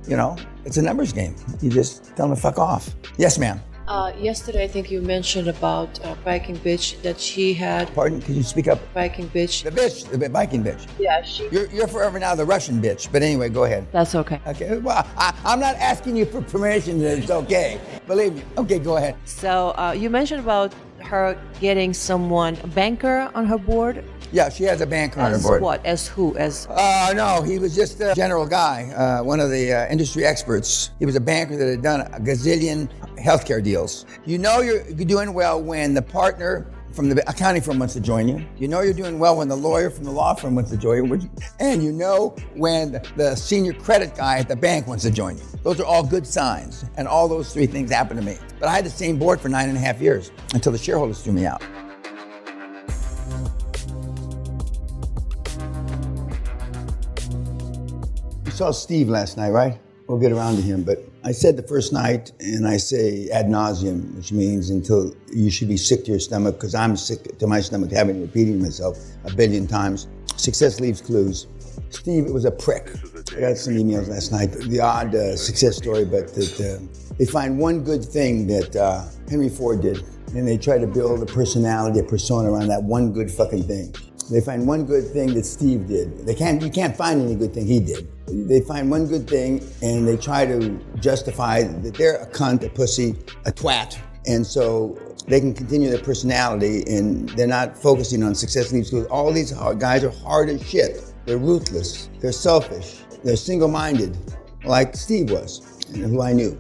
it's a numbers game. You just tell them to fuck off. Yes, ma'am. Yesterday, I think you mentioned about Viking bitch that she had. Pardon? Could you speak up? Viking bitch. The Viking bitch. Yeah, You're forever now the Russian bitch. But anyway, go ahead. That's okay. Okay. Well, I'm not asking you for permission. It's okay. Believe me. Okay, go ahead. So you mentioned about her getting a banker on her board. Yeah, she has a banker on her board. As what? As who? As? No, he was just a general guy, one of the industry experts. He was a banker that had done a gazillion healthcare deals. You know you're doing well when the partner from the accounting firm wants to join you. You know you're doing well when the lawyer from the law firm wants to join you. And you know when the senior credit guy at the bank wants to join you. Those are all good signs. And all those three things happened to me. But I had the same board for 9.5 years until the shareholders threw me out. You saw Steve last night, right? We'll get around to him, but I said the first night, and I say ad nauseum, which means until you should be sick to your stomach, because I'm sick to my stomach having repeating myself 1 billion times. Success leaves clues. Steve, it was a prick. I got some emails last night, the odd success story, but that they find one good thing that Henry Ford did, and they try to build a personality, a persona around that one good fucking thing. They find one good thing that Steve did. You can't find any good thing he did. They find one good thing and they try to justify that they're a cunt, a pussy, a twat. And so they can continue their personality and they're not focusing on success leaves clues. All these guys are hard as shit. They're ruthless. They're selfish. They're single-minded, like Steve was, who I knew.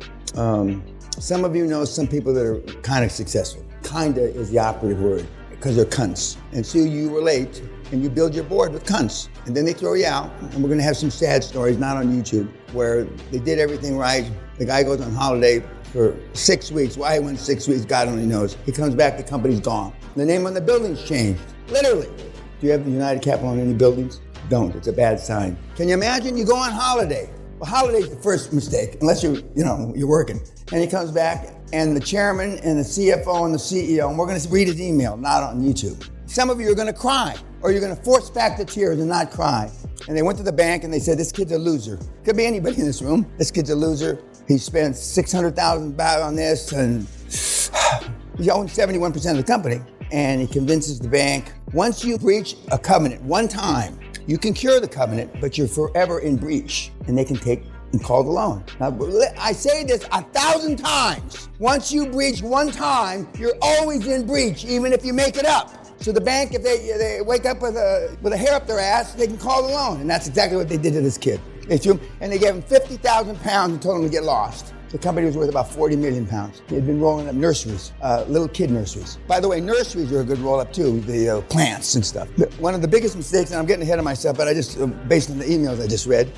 Some of you know some people that are kind of successful. Kinda is the operative word, because they're cunts. And so you relate and you build your board with cunts. And then they throw you out. And we're gonna have some sad stories, not on YouTube, where they did everything right. The guy goes on holiday for 6 weeks. Why he went 6 weeks, God only knows. He comes back, the company's gone. The name on the building's changed, literally. Do you have the United Capital on any buildings? Don't, it's a bad sign. Can you imagine you go on holiday? Well, holiday's the first mistake, unless you're working. And he comes back, and the chairman and the CFO and the CEO, and we're gonna read his email, not on YouTube. Some of you are gonna cry, or you're gonna force back the tears and not cry. And they went to the bank and they said, this kid's a loser. Could be anybody in this room. This kid's a loser. He spent $600,000 back on this, and he owns 71% of the company. And he convinces the bank, once you breach a covenant one time, you can cure the covenant, but you're forever in breach, and they can take and call the loan. Now, I say this 1,000 times. Once you breach one time, you're always in breach, even if you make it up. So the bank, if they wake up with a hair up their ass, they can call the loan, and that's exactly what they did to this kid. They threw him, and they gave him 50,000 pounds and told him to get lost. The company was worth about 40 million pounds. He had been rolling up nurseries, little kid nurseries. By the way, nurseries are a good roll up too, the plants and stuff. One of the biggest mistakes, and I'm getting ahead of myself, but I just, based on the emails I just read,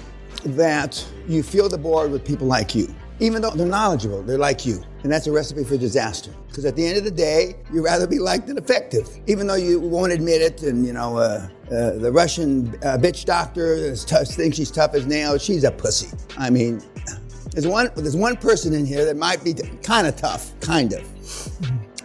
that you fill the board with people like you. Even though they're knowledgeable, they're like you. And that's a recipe for disaster. Because at the end of the day, you'd rather be liked than effective. Even though you won't admit it, and the Russian bitch doctor thinks she's tough as nails, she's a pussy. I mean, there's one person in here that might be kind of tough, kind of.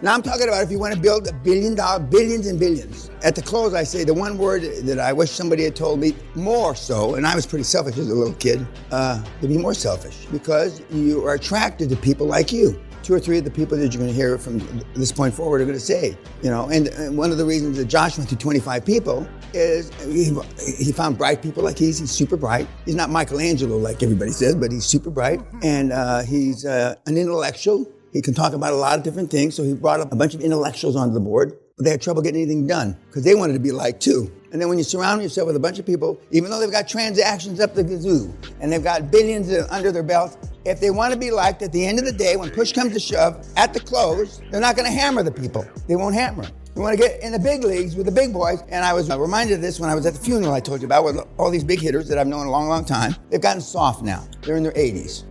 Now I'm talking about if you want to build $1 billion, billions and billions. At the close, I say the one word that I wish somebody had told me more so, and I was pretty selfish as a little kid, to be more selfish, because you are attracted to people like you. 2 or 3 of the people that you're going to hear from this point forward are going to say, and one of the reasons that Josh went through 25 people is he found bright people like he's super bright. He's not Michelangelo like everybody says, but he's super bright, and he's an intellectual. He can talk about a lot of different things, so he brought up a bunch of intellectuals onto the board, but they had trouble getting anything done because they wanted to be liked too. And then when you surround yourself with a bunch of people, even though they've got transactions up the gazoo and they've got billions under their belt, if they want to be liked at the end of the day, when push comes to shove, at the close, they're not going to hammer the people. They won't hammer. We want to get in the big leagues with the big boys. And I was reminded of this when I was at the funeral I told you about with all these big hitters that I've known a long, long time. They've gotten soft now. They're in their 80s.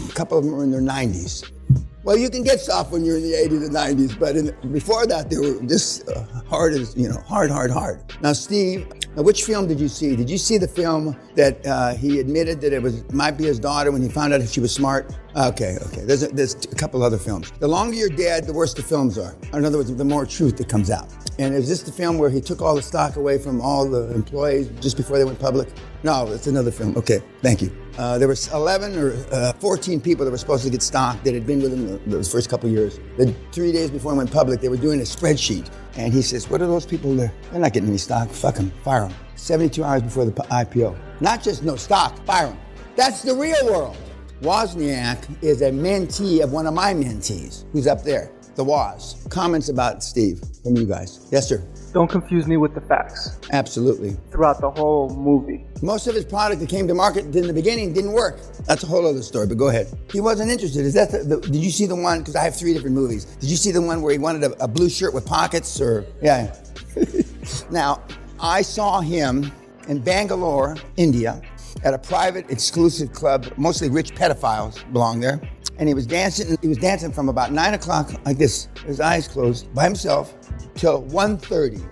A couple of them are in their 90s. Well, you can get soft when you're in the 80s and 90s, but before that, they were just Hard is, hard. Now, Steve, which film did you see? Did you see the film that he admitted that it might be his daughter when he found out she was smart? Okay. There's a couple other films. The longer you're dead, the worse the films are. In other words, the more truth that comes out. And is this the film where he took all the stock away from all the employees just before they went public? No, it's another film. Okay, thank you. There was 11 or 14 people that were supposed to get stock that had been with him those first couple of years. Then 3 days before he went public, they were doing a spreadsheet. And he says, what are those people there? They're not getting any stock. Fuck them, fire them. 72 hours before the IPO. Not just no stock, fire them. That's the real world. Wozniak is a mentee of one of my mentees, who's up there, the Woz. Comments about Steve from you guys. Yes, sir. Don't confuse me with the facts. Absolutely. Throughout the whole movie. Most of his product that came to market in the beginning didn't work. That's a whole other story, but go ahead. He wasn't interested. Is that did you see the one, because I have 3 different movies. Did you see the one where he wanted a blue shirt with pockets or, yeah. Now, I saw him in Bangalore, India, at a private exclusive club. Mostly rich pedophiles belong there. And he was dancing from about 9 o'clock like this, his eyes closed, by himself, till 1:30.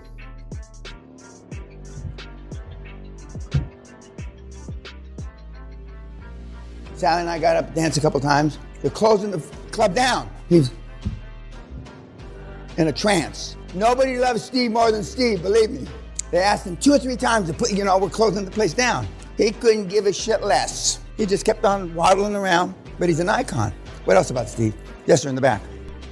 Sally and I got up, danced a couple times. They're closing the club down. He's in a trance. Nobody loves Steve more than Steve, believe me. They asked him 2 or 3 times to put, we're closing the place down. He couldn't give a shit less. He just kept on waddling around, but he's an icon. What else about Steve? Yes, sir, in the back.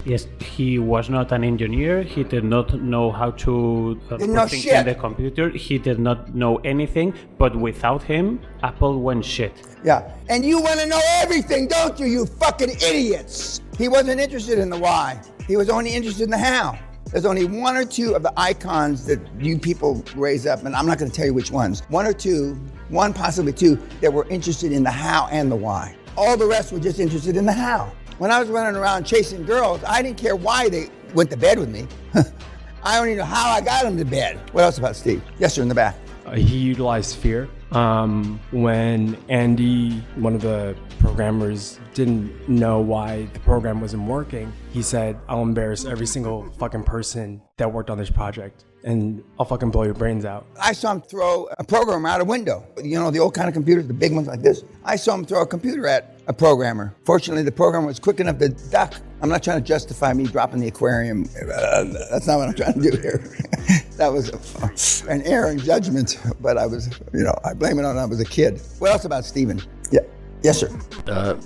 Yes, he was not an engineer. He did not know how to put things in the computer. He did not know anything, but without him, Apple went shit. Yeah, and you want to know everything, don't you, you fucking idiots? He wasn't interested in the why. He was only interested in the how. There's only 1 or 2 of the icons that you people raise up, and I'm not going to tell you which ones. 1 or 2, 1 possibly 2, that were interested in the how and the why. All the rest were just interested in the how. When I was running around chasing girls, I didn't care why they went to bed with me. I only know how I got them to bed. What else about Steve? Yes, sir, in the back. He utilized fear. When Andy, one of the programmers, didn't know why the program wasn't working, he said, I'll embarrass every single fucking person that worked on this project, and I'll fucking blow your brains out. I saw him throw a programmer out a window. The old kind of computers, the big ones like this. I saw him throw a computer at a programmer. Fortunately, the programmer was quick enough to duck. I'm not trying to justify me dropping the aquarium. That's not what I'm trying to do here. That was an error in judgment, but I was, I blame it on I was a kid. What else about Stephen? Yeah. Yes, sir.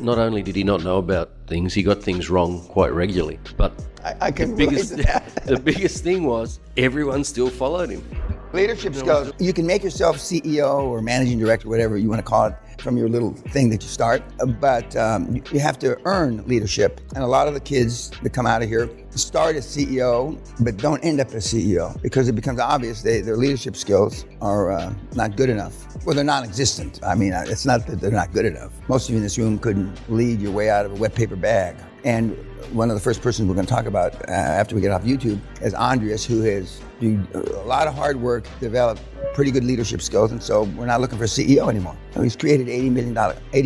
Not only did he not know about things, he got things wrong quite regularly. But I can relate to that. The biggest thing was everyone still followed him. Leadership skills. You can make yourself CEO or managing director, whatever you want to call it, from your little thing that you start. But you have to earn leadership. And a lot of the kids that come out of here start as CEO, but don't end up as CEO because it becomes obvious their leadership skills are not good enough. Well, they're non-existent. I mean, it's not that they're not good enough. Most of you in this room couldn't lead your way out of a wet paper bag. And one of the first persons we're going to talk about after we get off YouTube is Andreas, who has done a lot of hard work, developed pretty good leadership skills, and so we're not looking for a CEO anymore. He's created $80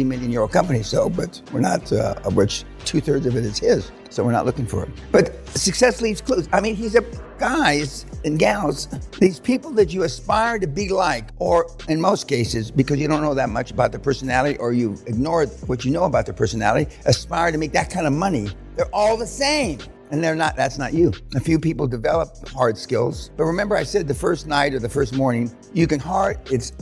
million euro company, but we're not, of which 2/3 of it is his, so we're not looking for him. But success leaves clues. I mean, he's a guys and gals, these people that you aspire to be like, or in most cases, because you don't know that much about their personality or you ignore what you know about their personality, aspire to make that kind of money. They're all the same. And they're not, that's not you. A few people develop hard skills. But remember I said the first night or the first morning, it's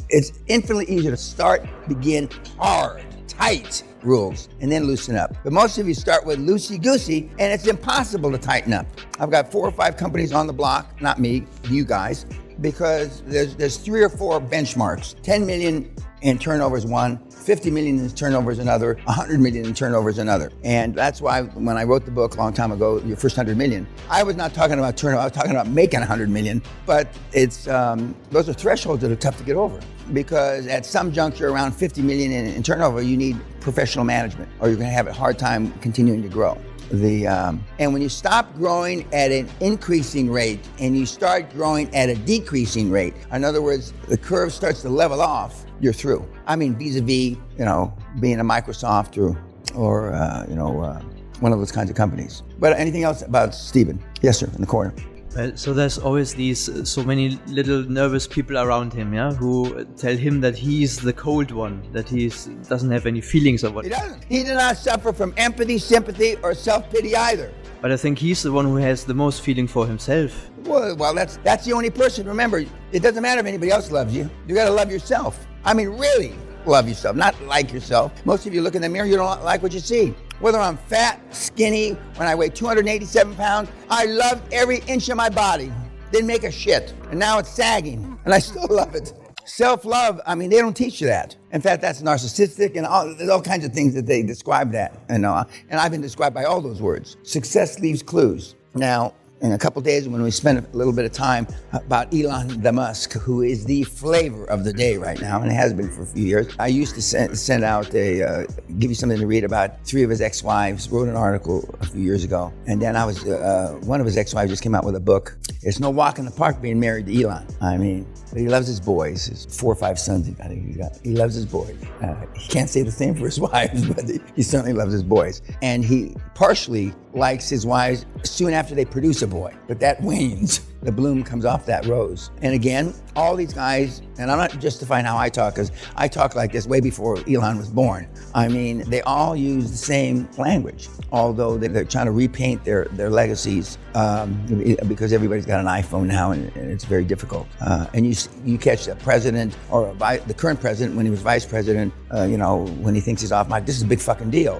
infinitely easier to start, begin hard, tight rules, and then loosen up. But most of you start with loosey-goosey, and it's impossible to tighten up. I've got 4 or 5 companies on the block, not me, you guys, because there's 3 or 4 benchmarks. 10 million in turnover is one, 50 million in turnover is another, 100 million in turnover is another. And that's why when I wrote the book a long time ago, Your First 100 Million, I was not talking about turnover, I was talking about making 100 million. But it's those are thresholds that are tough to get over. Because at some juncture around 50 million in turnover, you need professional management, or you're gonna have a hard time continuing to grow. And when you stop growing at an increasing rate and you start growing at a decreasing rate, in other words, the curve starts to level off, you're through. I mean, vis-a-vis, being a Microsoft or one of those kinds of companies. But anything else about Stephen? Yes, sir, in the corner. So there's always these so many little nervous people around him, yeah, who tell him that he's the cold one, that he doesn't have any feelings or what. He doesn't. He did not suffer from empathy, sympathy, or self-pity either. But I think he's the one who has the most feeling for himself. Well, that's the only person. Remember, it doesn't matter if anybody else loves you. You got to love yourself. I mean, really love yourself, not like yourself. Most of you look in the mirror, you don't like what you see. Whether I'm fat, skinny, when I weigh 287 pounds, I loved every inch of my body. Didn't make a shit. And now it's sagging, and I still love it. Self-love, I mean, they don't teach you that. In fact, that's narcissistic, and there's all kinds of things that they describe that. And I've been described by all those words. Success leaves clues. Now, in a couple days when we spend a little bit of time about Elon Musk, who is the flavor of the day right now, and has been for a few years. I used to send out give you something to read about 3 of his ex-wives, wrote an article a few years ago. And then one of his ex-wives just came out with a book. It's no walk in the park being married to Elon. I mean, but he loves his boys, his 4 or 5 sons he's got. He loves his boys. He can't say the same for his wives, but he certainly loves his boys. And he partially likes his wives soon after they produce a boy, but that wanes. The bloom comes off that rose. And again, all these guys, and I'm not justifying how I talk, because I talk like this way before Elon was born. I mean, they all use the same language, although they're trying to repaint their legacies because everybody's got an iPhone now, and it's very difficult. And you catch the president or the current president when he was vice president, when he thinks he's off mic, this is a big fucking deal,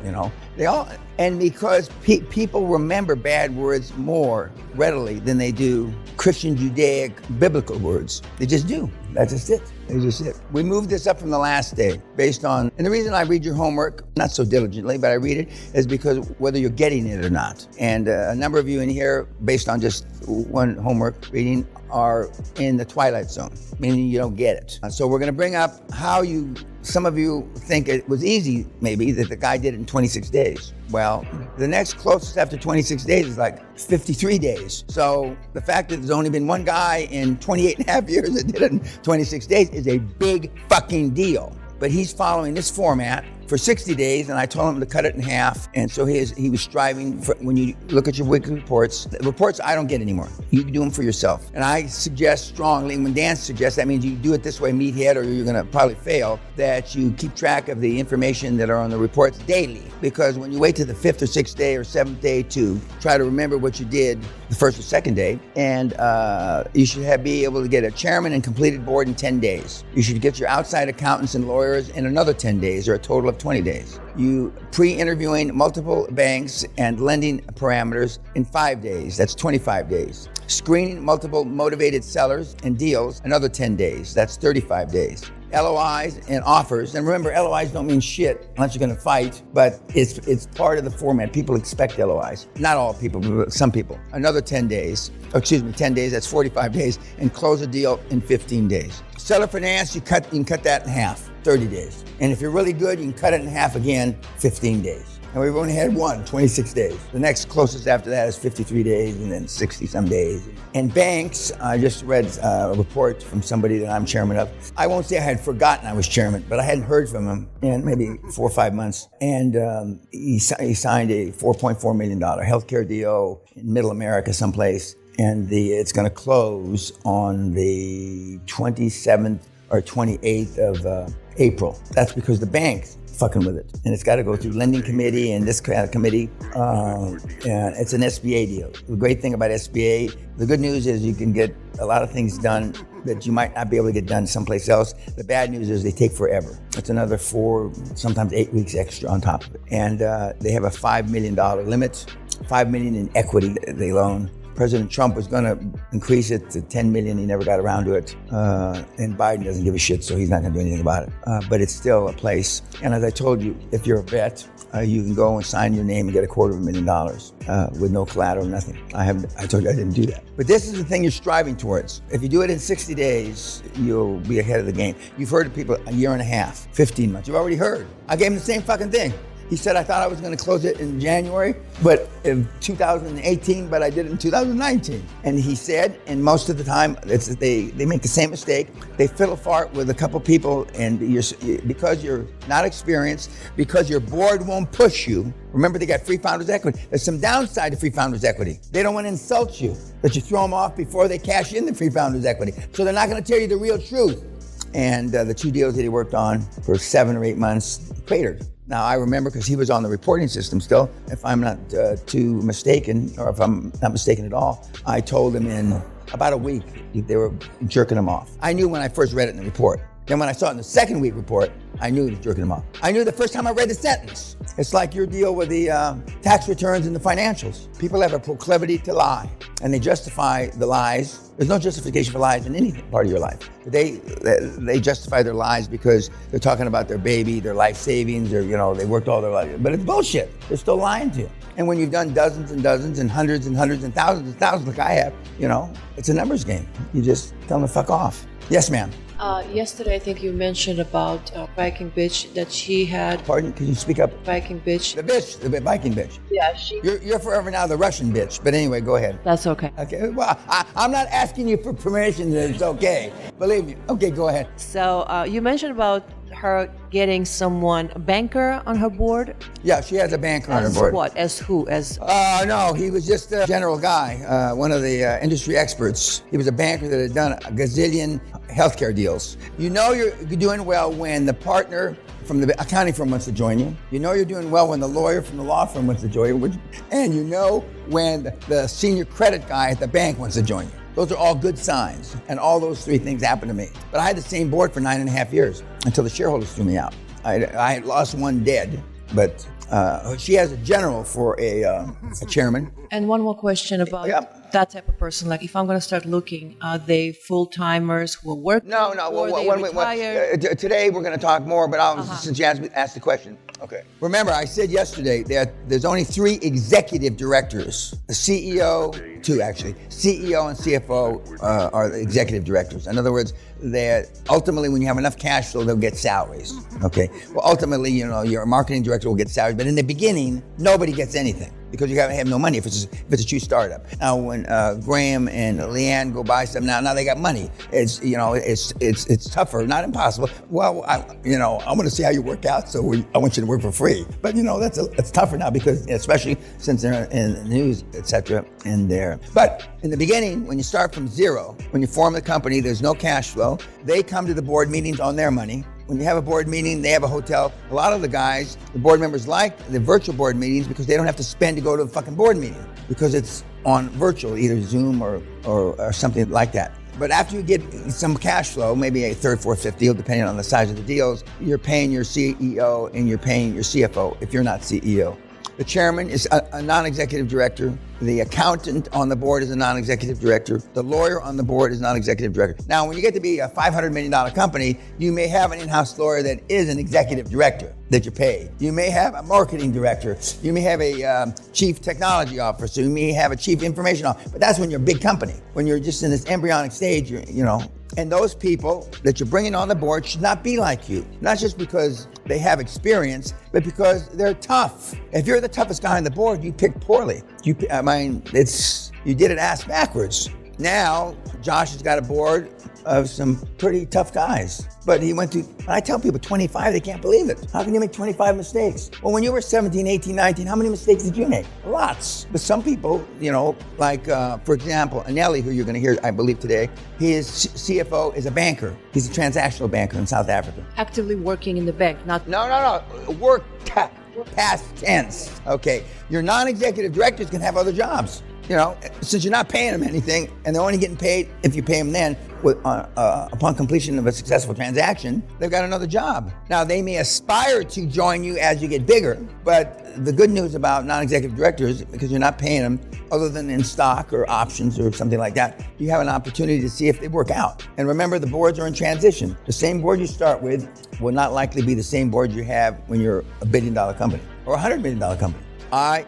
They all, and because people remember bad words more readily than they do Christian, Judaic, biblical words. They just do. That's just it. That's just it. We moved this up from the last day based on, and the reason I read your homework, not so diligently, but I read it, is because whether you're getting it or not. And a number of you in here, based on just one homework reading, are in the twilight zone, meaning you don't get it. So we're gonna bring up how some of you think it was easy, maybe, that the guy did it in 26 days. Well, the next closest after 26 days is like 53 days. So the fact that there's only been one guy in 28 and a half years that did it in 26 days is a big fucking deal. But he's following this format for 60 days, and I told him to cut it in half. And so he was striving for, when you look at your weekly reports, the reports I don't get anymore. You can do them for yourself. And I suggest strongly, when Dan suggests, that means you do it this way, meathead, or you're gonna probably fail, that you keep track of the information that are on the reports daily. Because when you wait to the 5th or 6th day or 7th day to try to remember what you did the 1st or 2nd day, and you should be able to get a chairman and completed board in 10 days. You should get your outside accountants and lawyers in another 10 days, or a total of 20 days. You pre-interviewing multiple banks and lending parameters in 5 days. That's 25 days. Screening multiple motivated sellers and deals, another 10 days. That's 35 days. LOIs and offers, and remember, LOIs don't mean shit unless you're gonna fight, but it's part of the format. People expect LOIs. Not all people, but some people. Another 10 days, 10 days, that's 45 days, and close a deal in 15 days. Seller finance, you can cut that in half, 30 days. And if you're really good, you can cut it in half again, 15 days. And we've only had 26 days. The next closest after that is 53 days, and then 60 some days. And banks, I just read a report from somebody that I'm chairman of. I won't say I had forgotten I was chairman, but I hadn't heard from him in maybe 4 or 5 months. And he signed a $4.4 million healthcare deal in Middle America someplace. And it's gonna close on the 27th or 28th of April. That's because the bank's fucking with it. And it's got to go through lending committee and this kind of committee. And it's an SBA deal. The great thing about SBA, the good news is you can get a lot of things done that you might not be able to get done someplace else. The bad news is they take forever. It's another 4, sometimes 8 weeks extra on top of it. And they have a $5 million limit, $5 million in equity they loan. President Trump was going to increase it to 10 million. He never got around to it. And Biden doesn't give a shit, so he's not going to do anything about it. But it's still a place. And as I told you, if you're a vet, you can go and sign your name and get $250,000 with no collateral, nothing. I told you I didn't do that. But this is the thing you're striving towards. If you do it in 60 days, you'll be ahead of the game. You've heard of people a year and a half, 15 months. You've already heard. I gave them the same fucking thing. He said, I thought I was going to close it in January, but in 2018, but I did it in 2019. And he said, and most of the time, they make the same mistake. They fiddle fart with a couple people, and because you're not experienced, because your board won't push you. Remember, they got free founders equity. There's some downside to free founders equity. They don't want to insult you, that you throw them off before they cash in the free founders equity. So they're not going to tell you the real truth. And the 2 deals that he worked on for 7 or 8 months cratered. Now, I remember because he was on the reporting system still, if I'm not too mistaken, or if I'm not mistaken at all, I told him in about a week they were jerking him off. I knew when I first read it in the report. Then when I saw it in the second week report, I knew he was jerking him off. I knew the first time I read the sentence. It's like your deal with the tax returns and the financials. People have a proclivity to lie, and they justify the lies. There's no justification for lies in any part of your life. They justify their lies because they're talking about their baby, their life savings, or they worked all their life. But it's bullshit. They're still lying to you. And when you've done dozens and dozens and hundreds and thousands like I have, it's a numbers game. You just tell them to fuck off. Yes, ma'am. Yesterday, I think you mentioned about Viking bitch that she had. Pardon? Can you speak up? Viking bitch. The Viking bitch. Yeah, You're forever now the Russian bitch. But anyway, go ahead. That's okay. Okay. Well, I'm not asking you for permission. It's okay. Believe me. Okay, go ahead. So you mentioned about her getting a banker on her board. Yeah, she has a banker on her board. What? As who? As? No, he was just a general guy, one of the industry experts. He was a banker that had done a gazillion healthcare deals. You're doing well when the partner from the accounting firm wants to join you. You're doing well when the lawyer from the law firm wants to join you. And when the senior credit guy at the bank wants to join you. Those are all good signs. And all those 3 things happened to me. But I had the same board for 9.5 years until the shareholders threw me out. I had lost one dead, but she has a general for a chairman. And one more question about that type of person. Like, if I'm going to start looking, are they full-timers who are working? No. Today we're going to talk more, but since you asked the question. Okay. Remember, I said yesterday that there's only 3 executive directors. The CEO, 2 actually. CEO and CFO are the executive directors. In other words, ultimately, when you have enough cash flow, they'll get salaries. Okay. Well, ultimately, your marketing director will get salaries, but in the beginning, nobody gets anything because you have no money if it's a true startup. Now, when Graham and Leanne go buy something, now they got money. It's tougher, not impossible. Well, I want to see how you work out, so I want you to work for free. But that's tougher now because, especially since they're in the news, etc. But in the beginning, when you start from zero, when you form the company, there's no cash flow. They come to the board meetings on their money. When you have a board meeting, they have a hotel. A lot of the board members like the virtual board meetings because they don't have to spend to go to a fucking board meeting because it's on virtual, either Zoom or something like that. But after you get some cash flow, maybe a 3rd, 4th, 5th deal, depending on the size of the deals, you're paying your CEO and you're paying your CFO if you're not CEO. The chairman is a non-executive director. The accountant on the board is a non-executive director. The lawyer on the board is a non-executive director. Now, when you get to be a $500 million company, you may have an in-house lawyer that is an executive director that you pay. You may have a marketing director. You may have a chief technology officer. You may have a chief information officer. But that's when you're a big company. When you're just in this embryonic stage, And those people that you're bringing on the board should not be like you. Not just because they have experience, but because they're tough. If you're the toughest guy on the board, you pick poorly. You did it ass backwards. Now, Josh has got a board of some pretty tough guys. But I tell people 25, they can't believe it. How can you make 25 mistakes? Well, when you were 17, 18, 19, how many mistakes did you make? Lots. But some people, for example, Anelli, who you're going to hear, I believe today, his CFO is a banker. He's a transactional banker in South Africa. Actively working in the bank, not... No. Work past tense. Okay. Your non-executive directors can have other jobs. Since you're not paying them anything, and they're only getting paid if you pay them then, upon completion of a successful transaction, they've got another job. Now, they may aspire to join you as you get bigger, but the good news about non-executive directors, because you're not paying them other than in stock or options or something like that, you have an opportunity to see if they work out. And remember, the boards are in transition. The same board you start with will not likely be the same board you have when you're a $1 billion company or a $100 million company. I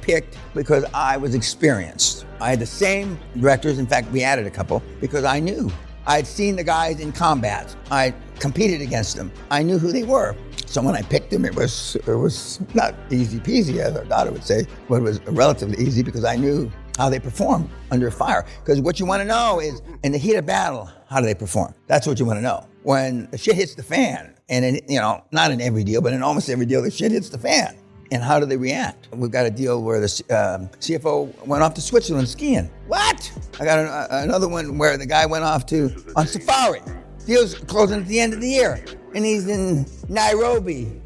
picked because I was experienced. I had the same directors. In fact, we added a couple because I knew. I'd seen the guys in combat. I competed against them. I knew who they were. So when I picked them, it was not easy peasy, as our daughter would say, but it was relatively easy because I knew how they perform under fire. Because what you want to know is, in the heat of battle, how do they perform? That's what you want to know. When the shit hits the fan, and in, not in every deal, but in almost every deal, the shit hits the fan. And how do they react? We've got a deal where the CFO went off to Switzerland skiing. What? I got another one where the guy went off on safari. Deal's closing at the end of the year. And he's in Nairobi,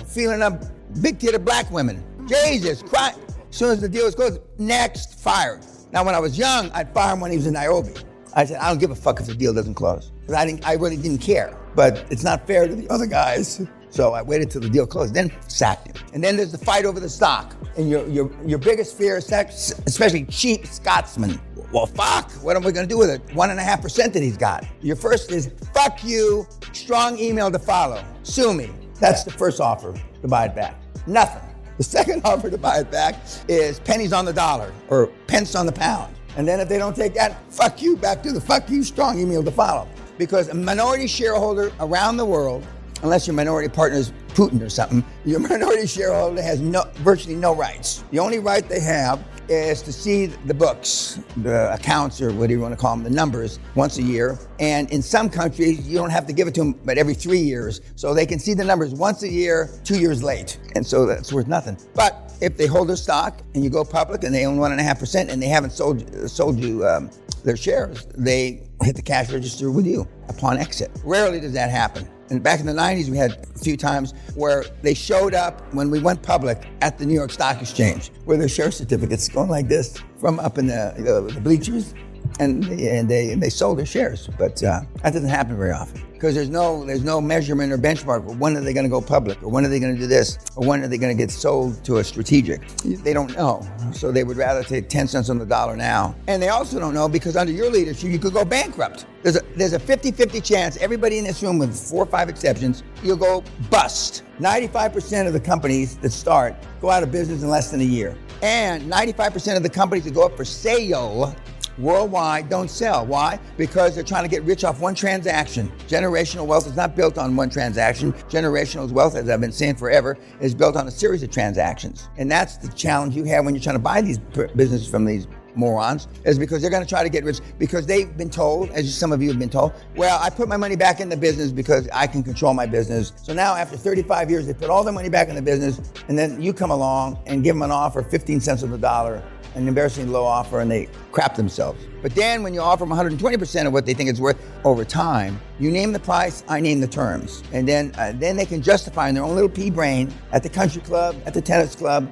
feeling up big-titted black women. Jesus Christ. As soon as the deal was closed, next, fired. Now, when I was young, I'd fire him when he was in Nairobi. I said, I don't give a fuck if the deal doesn't close. Because I really didn't care. But it's not fair to the other guys. So I waited till the deal closed, then sacked him. And then there's the fight over the stock. And your biggest fear is sex, especially cheap Scotsmen. Well, fuck, what am I gonna do with it? 1.5% that he's got. Your first is, fuck you, strong email to follow, sue me. That's the first offer to buy it back. Nothing. The second offer to buy it back is pennies on the dollar or pence on the pound. And then if they don't take that, fuck you, back to the fuck you, strong email to follow. Because a minority shareholder around the world, unless your minority partner is Putin or something, your minority shareholder has virtually no rights. The only right they have is to see the books, the accounts, or whatever you want to call them, the numbers, once a year. And in some countries, you don't have to give it to them, but every 3 years. So they can see the numbers once a year, 2 years late. And so that's worth nothing. But if they hold their stock and you go public and they own 1.5% and they haven't sold you their shares, they hit the cash register with you upon exit. Rarely does that happen. And back in the 90s, we had a few times where they showed up when we went public at the New York Stock Exchange, where their share certificates going like this from up in the bleachers, and they sold their shares. But that doesn't happen very often because there's no measurement or benchmark. When are they going to go public, or when are they going to do this, or when are they going to get sold to a strategic? They don't know, so they would rather take 10 cents on the dollar now. And they also don't know because under your leadership, you could go bankrupt. There's a 50-50 chance, everybody in this room with 4 or 5 exceptions, you'll go bust. 95% of the companies that start go out of business in less than a year. And 95% of the companies that go up for sale worldwide don't sell. Why? Because they're trying to get rich off one transaction. Generational wealth is not built on one transaction. Generational wealth, as I've been saying forever, is built on a series of transactions. And that's the challenge you have when you're trying to buy these businesses from these morons, is because they're going to try to get rich because they've been told, as some of you have been told, well, I put my money back in the business because I can control my business. So now after 35 years, they put all their money back in the business, and then you come along and give them an offer 15 cents on the dollar, an embarrassingly low offer, and they crap themselves. But then when you offer them 120% of what they think it's worth over time, you name the price, I name the terms. And then they can justify in their own little pea brain at the country club, at the tennis club,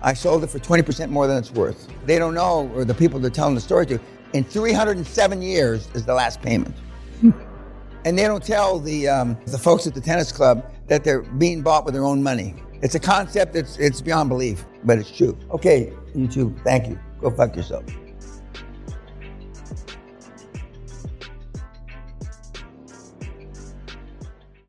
I sold it for 20% more than it's worth. They don't know, or the people they're telling the story to, in 307 years is the last payment. And they don't tell the folks at the tennis club that they're being bought with their own money. It's a concept that's beyond belief, but it's true. Okay, YouTube, thank you. Go fuck yourself.